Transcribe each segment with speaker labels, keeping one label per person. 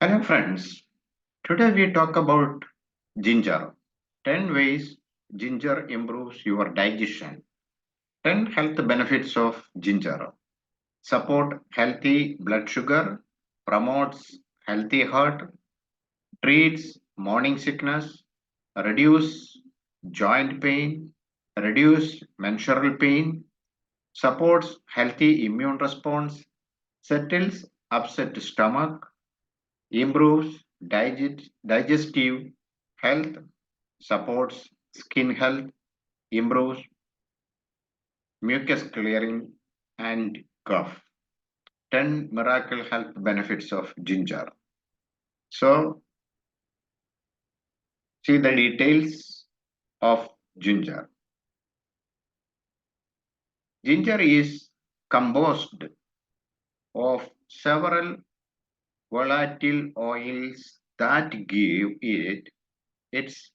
Speaker 1: Hello friends, today we talk about ginger. 10 ways ginger improves your digestion. 10 health benefits of ginger. Support healthy blood sugar, promotes healthy heart, treats morning sickness, reduce joint pain, reduce menstrual pain, supports healthy immune response, settles upset stomach, improves digestive health, supports skin health, improves mucus clearing, and cough. 10 miracle health benefits of ginger. So, see the details of ginger. Ginger is composed of several volatile oils that give it its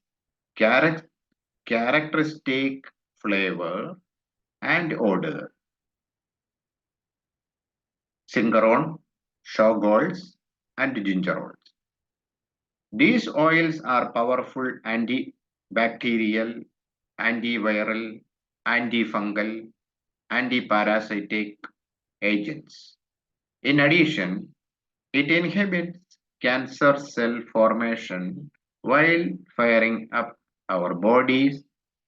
Speaker 1: characteristic flavor and odor. Singaron, shawgols, and gingerols. These oils are powerful antibacterial, antiviral, antifungal, antiparasitic agents. In addition, it inhibits cancer cell formation while firing up our body's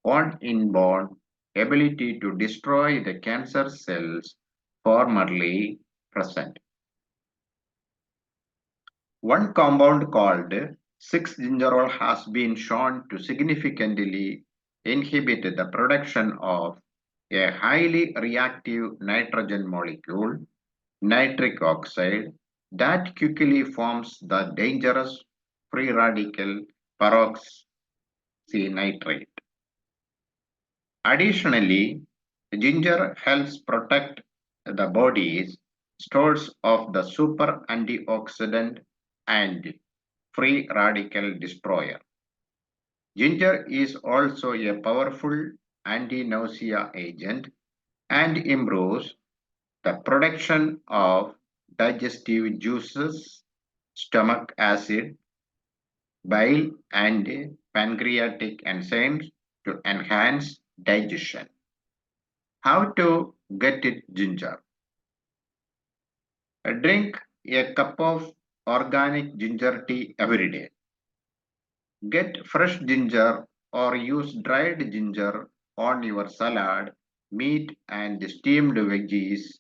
Speaker 1: own inborn ability to destroy the cancer cells formerly present. One compound called 6-gingerol has been shown to significantly inhibit the production of a highly reactive nitrogen molecule, nitric oxide, that quickly forms the dangerous free radical peroxynitrate. Additionally, ginger helps protect the body's stores of the super antioxidant and free radical destroyer. Ginger is also a powerful anti-nausea agent and improves the production of digestive juices, stomach acid, bile, and pancreatic enzymes to enhance digestion. How to get it ginger? Drink a cup of organic ginger tea every day. Get fresh ginger or use dried ginger on your salad, meat, and steamed veggies.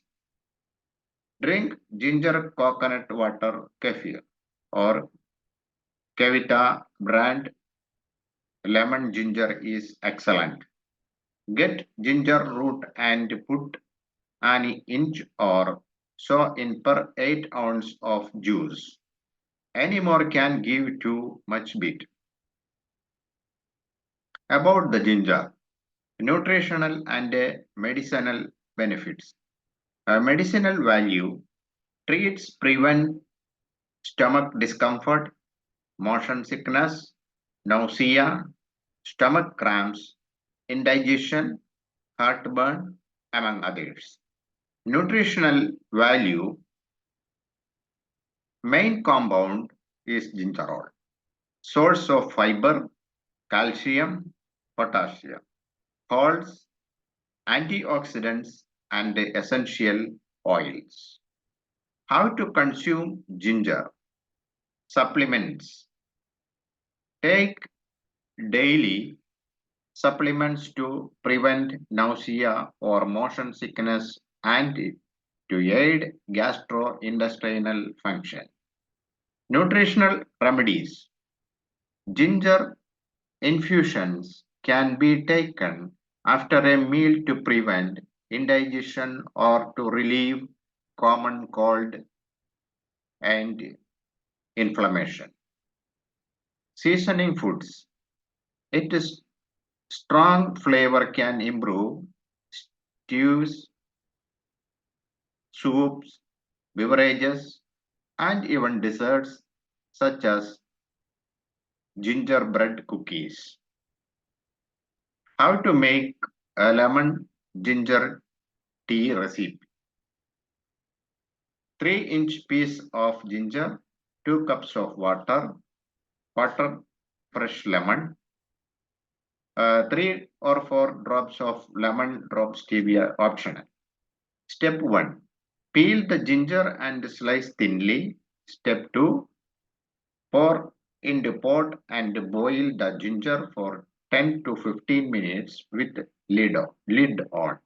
Speaker 1: Drink ginger coconut water kefir or Kevita brand lemon ginger is excellent. Get ginger root and put an inch or so in per 8 ounce of juice. Any more can give too much bit. About the ginger, nutritional and medicinal benefits. Medicinal value treats prevent stomach discomfort, motion sickness, nausea, stomach cramps, indigestion, heartburn, among others. Nutritional value main compound is gingerol. Source of fiber, calcium, potassium. Holds antioxidants and essential oils. How to consume ginger? Supplements. Take daily supplements to prevent nausea or motion sickness and to aid gastrointestinal function. Nutritional remedies. Ginger infusions can be taken after a meal to prevent indigestion or to relieve common cold and inflammation. Seasoning foods. Its strong flavor can improve stews, soups, beverages, and even desserts such as gingerbread cookies. How to make a lemon ginger tea recipe. 3-inch piece of ginger, 2 cups of water, fresh lemon, 3 or 4 drops of lemon drop stevia optional. Step 1. Peel the ginger and slice thinly. Step 2. Pour into pot and boil the ginger for 10 to 15 minutes with lid on.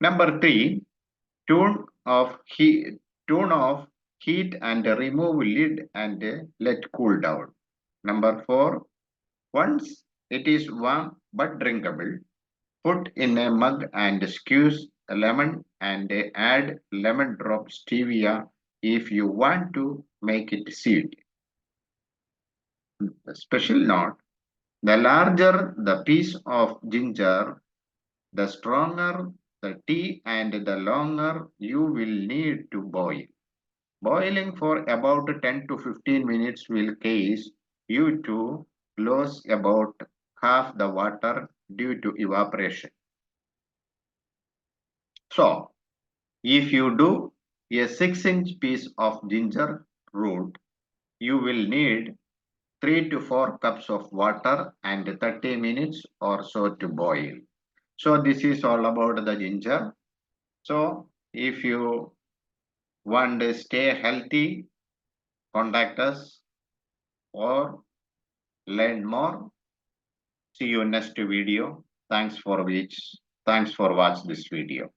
Speaker 1: Number 3. Tune off heat, tune off heat and remove lid and let cool down. Number 4. Once it is warm but drinkable, put in a mug and squeeze a lemon and add lemon drop stevia if you want to make it sweet. Special note, the larger the piece of ginger, the stronger the tea and the longer you will need to boil. Boiling for about 10 to 15 minutes will cause you to lose about half the water due to evaporation. So, if you do a 6-inch piece of ginger root, you will need 3 to 4 cups of water and 30 minutes or so to boil. So this is all about the ginger. So if you want to stay healthy, contact us or learn more. See you next video. Thanks for watch this video.